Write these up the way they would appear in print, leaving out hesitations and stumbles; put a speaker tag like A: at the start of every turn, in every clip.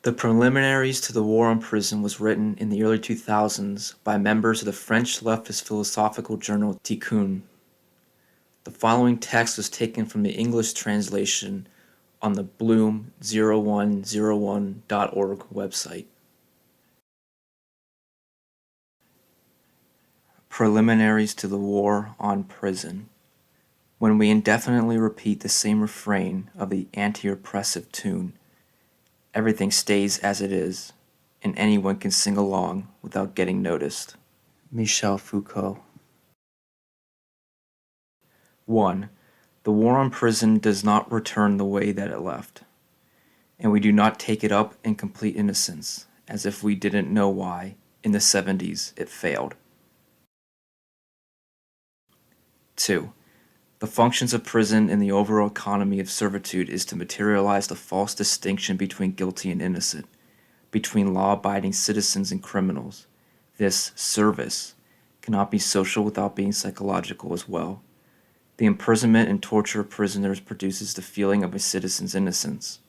A: The Preliminaries to the War on Prison was written in the early 2000s by members of the French leftist philosophical journal Tiqqun. The following text was taken from the English translation on the bloom0101.org website. Preliminaries to the War on Prison. When we indefinitely repeat the same refrain of the anti-oppressive tune, everything stays as it is, and anyone can sing along without getting noticed. Michel Foucault. 1. The war on prison does not return the way that it left, and we do not take it up in complete innocence, as if we didn't know why, in the 70s, it failed. 2. The functions of prison in the overall economy of servitude is to materialize the false distinction between guilty and innocent, between law-abiding citizens and criminals. This service cannot be social without being psychological as well. The imprisonment and torture of prisoners produces the feeling of a citizen's innocence.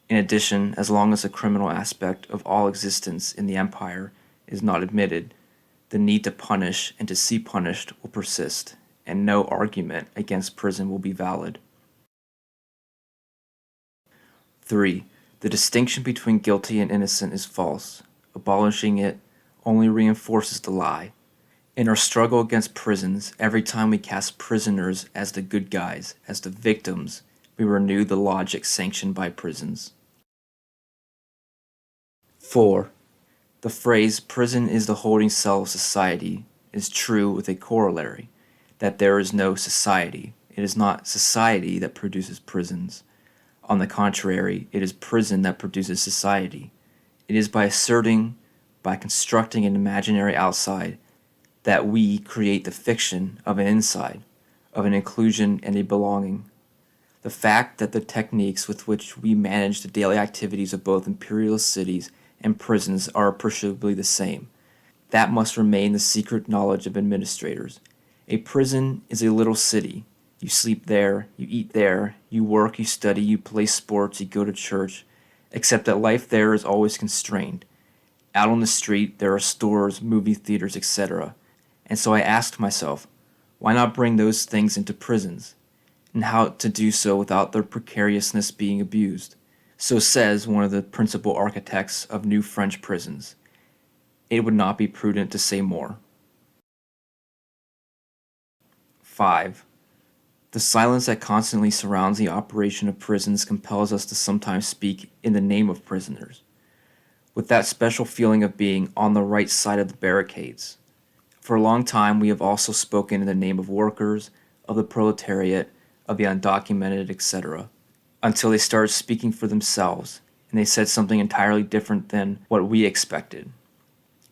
A: In addition, as long as the criminal aspect of all existence in the empire is not admitted, the need to punish and to see punished will persist, and no argument against prison will be valid. 3. The distinction between guilty and innocent is false. Abolishing it only reinforces the lie. In our struggle against prisons, every time we cast prisoners as the good guys, as the victims, we renew the logic sanctioned by prisons. 4. The phrase, prison is the holding cell of society, is true with a corollary, that there is no society. It is not society that produces prisons. On the contrary, it is prison that produces society. It is by constructing an imaginary outside, that we create the fiction of an inside, of an inclusion and a belonging. The fact that the techniques with which we manage the daily activities of both imperialist cities and prisons are appreciably the same. That must remain the secret knowledge of administrators. A prison is a little city. You sleep there, you eat there, you work, you study, you play sports, you go to church, except that life there is always constrained. Out on the street, there are stores, movie theaters, etc. And so I asked myself, why not bring those things into prisons? And how to do so without their precariousness being abused. So says one of the principal architects of new French prisons. It would not be prudent to say more. 5. The silence that constantly surrounds the operation of prisons compels us to sometimes speak in the name of prisoners, with that special feeling of being on the right side of the barricades. For a long time, we have also spoken in the name of workers, of the proletariat, of the undocumented, etc., until they started speaking for themselves, and they said something entirely different than what we expected.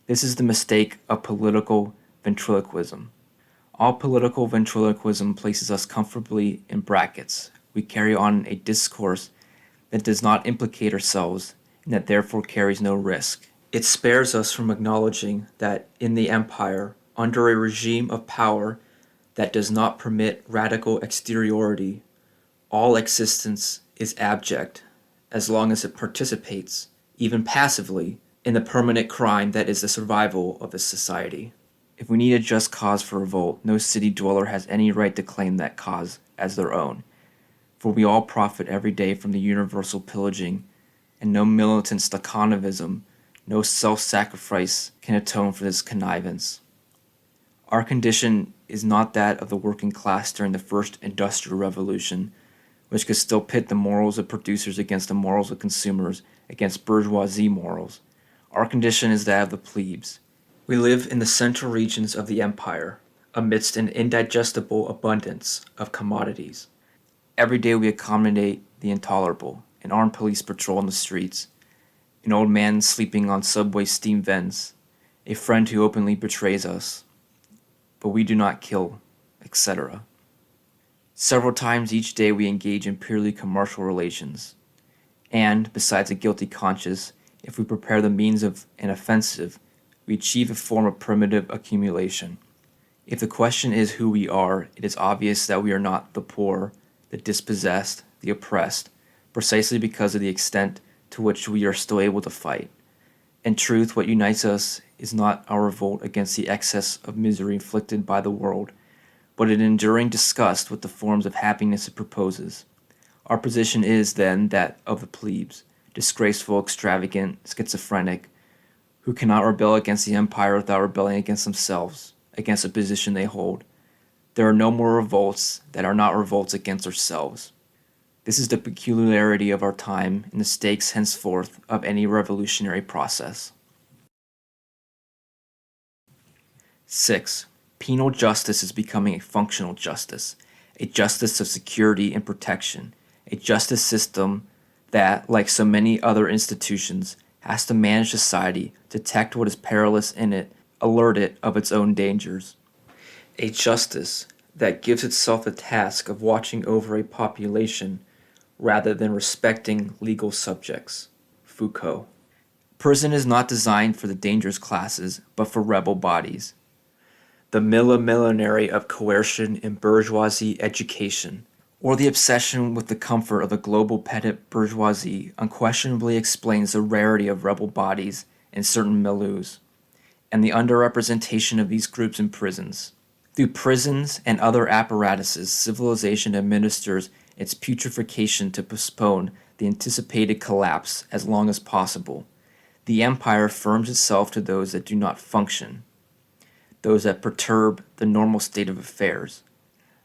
A: This is the mistake of political ventriloquism. All political ventriloquism places us comfortably in brackets. We carry on a discourse that does not implicate ourselves and that therefore carries no risk. It spares us from acknowledging that in the empire, under a regime of power that does not permit radical exteriority, all existence is abject as long as it participates, even passively, in the permanent crime that is the survival of a society. If we need a just cause for revolt, no city dweller has any right to claim that cause as their own, for we all profit every day from the universal pillaging, and no militant Stakhanovism, no self-sacrifice can atone for this connivance. Our condition is not that of the working class during the first industrial revolution, which could still pit the morals of producers against the morals of consumers, against bourgeoisie morals. Our condition is that of the plebes. We live in the central regions of the empire, amidst an indigestible abundance of commodities. Every day we accommodate the intolerable, an armed police patrol on the streets, an old man sleeping on subway steam vents, a friend who openly betrays us, but we do not kill, etc. Several times each day we engage in purely commercial relations, and, besides a guilty conscience, if we prepare the means of an offensive, we achieve a form of primitive accumulation. If the question is who we are, it is obvious that we are not the poor, the dispossessed, the oppressed, precisely because of the extent to to which we are still able to fight. In truth, what unites us is not our revolt against the excess of misery inflicted by the world, but an enduring disgust with the forms of happiness it proposes. Our position is, then, that of the plebes, disgraceful, extravagant, schizophrenic, who cannot rebel against the empire without rebelling against themselves, against the position they hold. There are no more revolts that are not revolts against ourselves. This is the peculiarity of our time and the stakes henceforth of any revolutionary process. 6. Penal justice is becoming a functional justice, a justice of security and protection, a justice system that, like so many other institutions, has to manage society, detect what is perilous in it, alert it of its own dangers. A justice that gives itself the task of watching over a population rather than respecting legal subjects. Foucault. Prison is not designed for the dangerous classes, but for rebel bodies. The millenary of coercion and bourgeoisie education, or the obsession with the comfort of the global pedant bourgeoisie, unquestionably explains the rarity of rebel bodies in certain milieus, and the underrepresentation of these groups in prisons. Through prisons and other apparatuses, civilization administers its putrefaction to postpone the anticipated collapse as long as possible. The empire firms itself to those that do not function, those that perturb the normal state of affairs.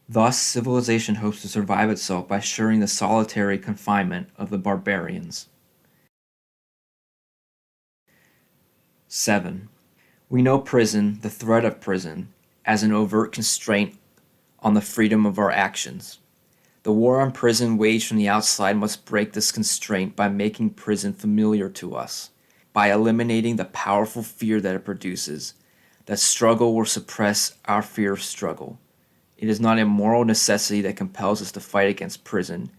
A: Thus, civilization hopes to survive itself by assuring the solitary confinement of the barbarians. 7. We know prison, the threat of prison, as an overt constraint on the freedom of our actions. The war on prison waged from the outside must break this constraint by making prison familiar to us, by eliminating the powerful fear that it produces. That struggle will suppress our fear of struggle. It is not a moral necessity that compels us to fight against prison,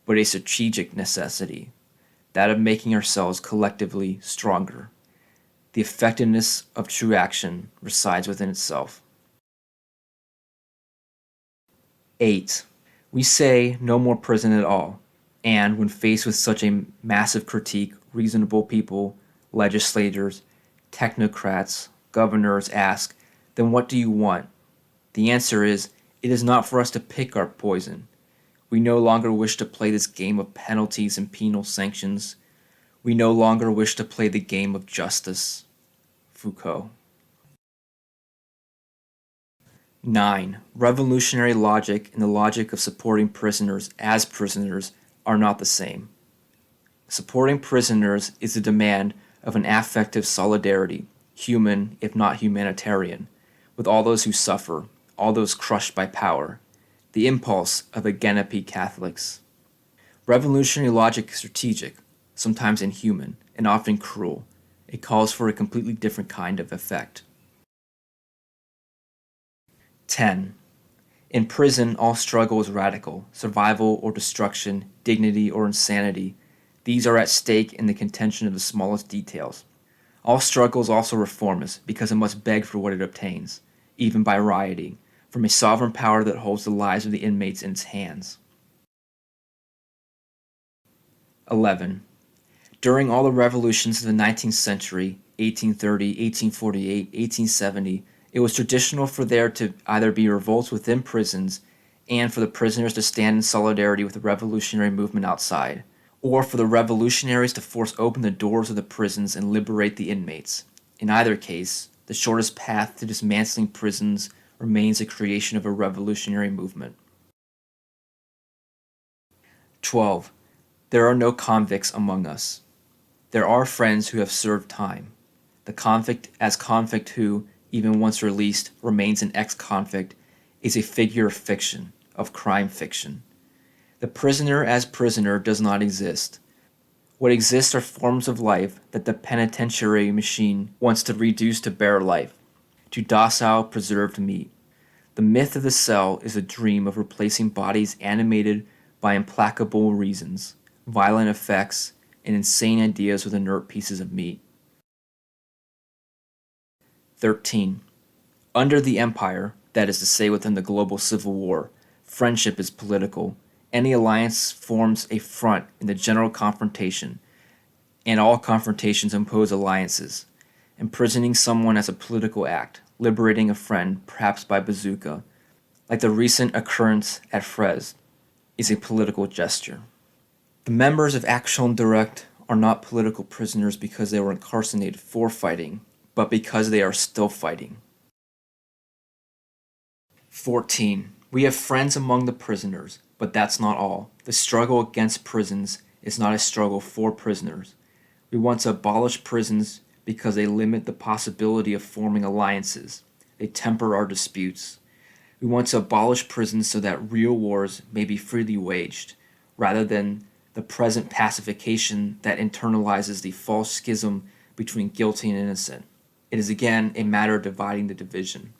A: but a strategic necessity, that of making ourselves collectively stronger. The effectiveness of true action resides within itself. 8. We say no more prison at all, and when faced with such a massive critique, reasonable people, legislators, technocrats, governors ask, then what do you want? The answer is, it is not for us to pick our poison. We no longer wish to play this game of penalties and penal sanctions. We no longer wish to play the game of justice. Foucault. 9. Revolutionary logic and the logic of supporting prisoners as prisoners are not the same. Supporting prisoners is the demand of an affective solidarity, human if not humanitarian, with all those who suffer, all those crushed by power, the impulse of the Genepi Catholics. Revolutionary logic is strategic, sometimes inhuman, and often cruel. It calls for a completely different kind of effect. 10. In prison, all struggle is radical, survival or destruction, dignity or insanity. These are at stake in the contention of the smallest details. All struggle is also reformist because it must beg for what it obtains, even by rioting, from a sovereign power that holds the lives of the inmates in its hands. 11. During all the revolutions of the 19th century, 1830, 1848, 1870, it was traditional for there to either be revolts within prisons and for the prisoners to stand in solidarity with the revolutionary movement outside, or for the revolutionaries to force open the doors of the prisons and liberate the inmates. In either case, the shortest path to dismantling prisons remains the creation of a revolutionary movement. 12. There are no convicts among us. There are friends who have served time. The convict as convict who, even once released, remains an ex-convict is a figure of fiction, of crime fiction. The prisoner as prisoner does not exist. What exists are forms of life that the penitentiary machine wants to reduce to bare life, to docile, preserved meat. The myth of the cell is a dream of replacing bodies animated by implacable reasons, violent effects, and insane ideas with inert pieces of meat. 13. Under the empire, that is to say within the global civil war, friendship is political. Any alliance forms a front in the general confrontation. and all confrontations impose alliances. Imprisoning someone as a political act, liberating a friend, perhaps by bazooka, like the recent occurrence at Frez, is a political gesture. The members of Action Directe are not political prisoners because they were incarcerated for fighting, but because they are still fighting. 14. We have friends among the prisoners, but that's not all. The struggle against prisons is not a struggle for prisoners. We want to abolish prisons because they limit the possibility of forming alliances. They temper our disputes. We want to abolish prisons so that real wars may be freely waged, rather than the present pacification that internalizes the false schism between guilty and innocent. It is again a matter of dividing the division.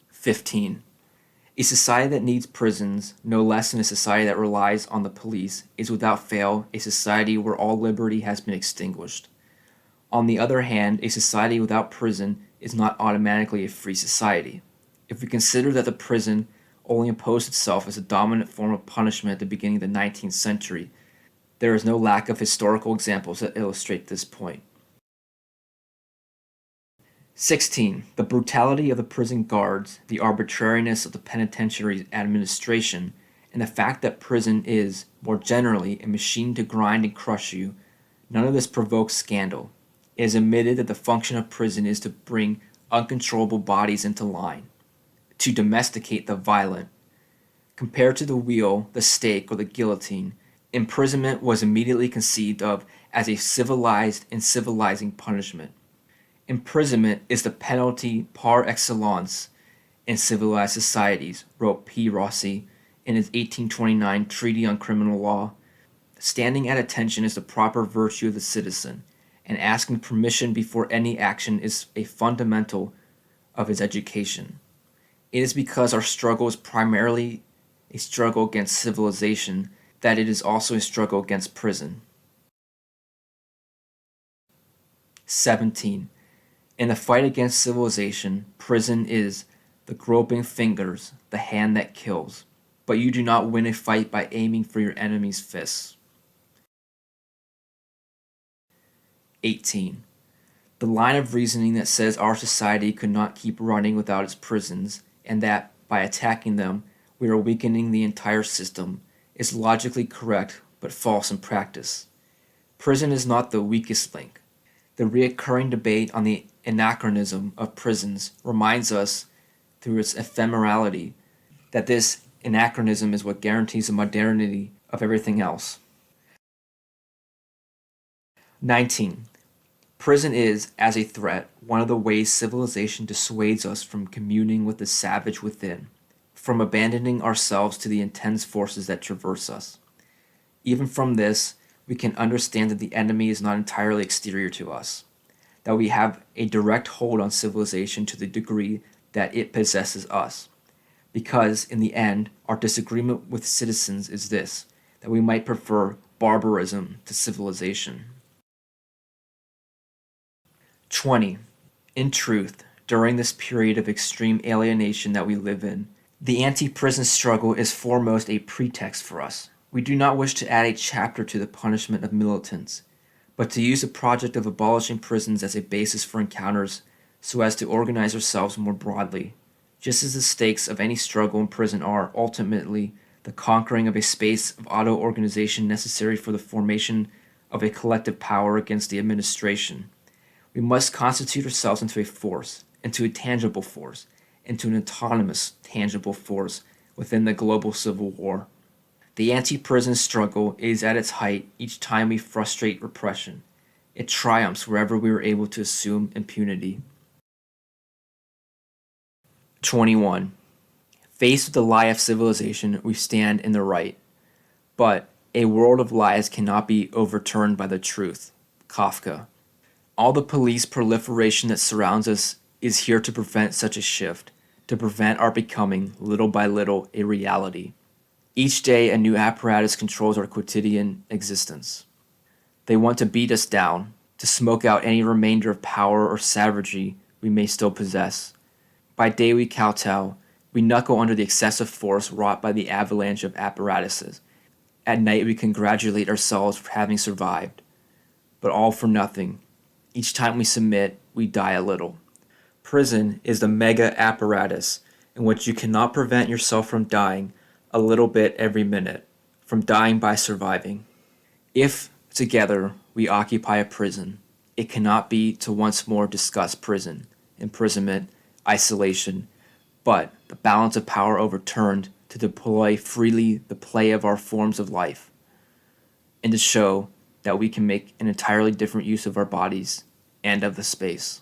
A: 15. A society that needs prisons, no less than a society that relies on the police, is without fail a society where all liberty has been extinguished. On the other hand, a society without prison is not automatically a free society. If we consider that the prison only imposed itself as a dominant form of punishment at the beginning of the 19th century, there is no lack of historical examples that illustrate this point. 16. The brutality of the prison guards, the arbitrariness of the penitentiary administration, and the fact that prison is, more generally, a machine to grind and crush you, none of this provokes scandal. It is admitted that the function of prison is to bring uncontrollable bodies into line, to domesticate the violent. Compared to the wheel, the stake, or the guillotine, imprisonment was immediately conceived of as a civilized and civilizing punishment. Imprisonment is the penalty par excellence in civilized societies, wrote P. Rossi in his 1829 Treaty on Criminal Law. Standing at attention is the proper virtue of the citizen, and asking permission before any action is a fundamental of his education. It is because our struggle is primarily a struggle against civilization that it is also a struggle against prison. 17. In the fight against civilization, prison is the groping fingers, the hand that kills. But you do not win a fight by aiming for your enemy's fists. 18. The line of reasoning that says our society could not keep running without its prisons, and that, by attacking them, we are weakening the entire system, is logically correct but false in practice. Prison is not the weakest link. The recurring debate on the anachronism of prisons reminds us, through its ephemerality, that this anachronism is what guarantees the modernity of everything else. 19. Prison is, as a threat, one of the ways civilization dissuades us from communing with the savage within, from abandoning ourselves to the intense forces that traverse us. Even from this, we can understand that the enemy is not entirely exterior to us, that we have a direct hold on civilization to the degree that it possesses us. Because, in the end, our disagreement with citizens is this, that we might prefer barbarism to civilization. 20. In truth, during this period of extreme alienation that we live in, the anti-prison struggle is foremost a pretext for us. We do not wish to add a chapter to the punishment of militants, but to use the project of abolishing prisons as a basis for encounters so as to organize ourselves more broadly, just as the stakes of any struggle in prison are, ultimately, the conquering of a space of auto-organization necessary for the formation of a collective power against the administration. We must constitute ourselves into a force, into a tangible force, into an autonomous, tangible force within the global civil war. The anti-prison struggle is at its height each time we frustrate repression. It triumphs wherever we are able to assume impunity. 21. Faced with the lie of civilization, we stand in the right. But a world of lies cannot be overturned by the truth. Kafka. All the police proliferation that surrounds us is here to prevent such a shift, to prevent our becoming, little by little, a reality. Each day a new apparatus controls our quotidian existence. They want to beat us down, to smoke out any remainder of power or savagery we may still possess. By day we kowtow, we knuckle under the excessive force wrought by the avalanche of apparatuses. At night, we congratulate ourselves for having survived, but all for nothing. Each time we submit, we die a little. Prison is the mega apparatus in which you cannot prevent yourself from dying a little bit every minute, from dying by surviving. If, together, we occupy a prison, it cannot be to once more discuss prison, imprisonment, isolation, but the balance of power overturned to deploy freely the play of our forms of life, and to show that we can make an entirely different use of our bodies and of the space.